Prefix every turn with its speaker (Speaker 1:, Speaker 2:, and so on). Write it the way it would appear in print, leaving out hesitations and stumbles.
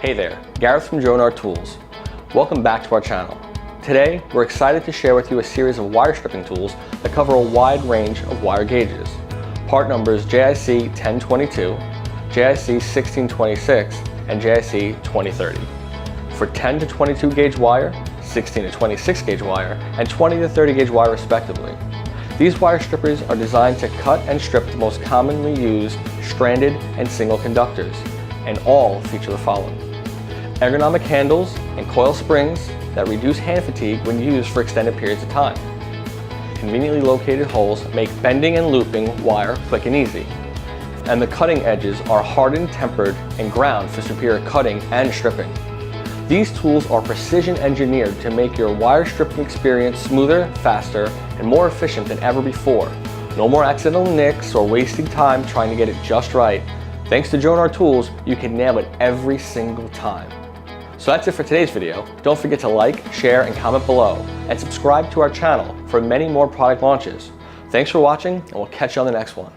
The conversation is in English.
Speaker 1: Hey there, Gareth from Jonard Tools. Welcome back to our channel. Today, we're excited to share with you a series of wire stripping tools that cover a wide range of wire gauges. Part numbers JIC 1022, JIC 1626, and JIC 2030. For 10 to 22 gauge wire, 16 to 26 gauge wire, and 20 to 30 gauge wire respectively. These wire strippers are designed to cut and strip the most commonly used stranded and single conductors, and all feature the following: ergonomic handles and coil springs that reduce hand fatigue when used for extended periods of time. Conveniently located holes make bending and looping wire quick and easy. And the cutting edges are hardened, tempered, and ground for superior cutting and stripping. These tools are precision engineered to make your wire stripping experience smoother, faster, and more efficient than ever before. No more accidental nicks or wasting time trying to get it just right. Thanks to Jonard Tools, you can nail it every single time. So that's it for today's video. Don't forget to like, share, and comment below, and subscribe to our channel for many more product launches. Thanks for watching, and we'll catch you on the next one.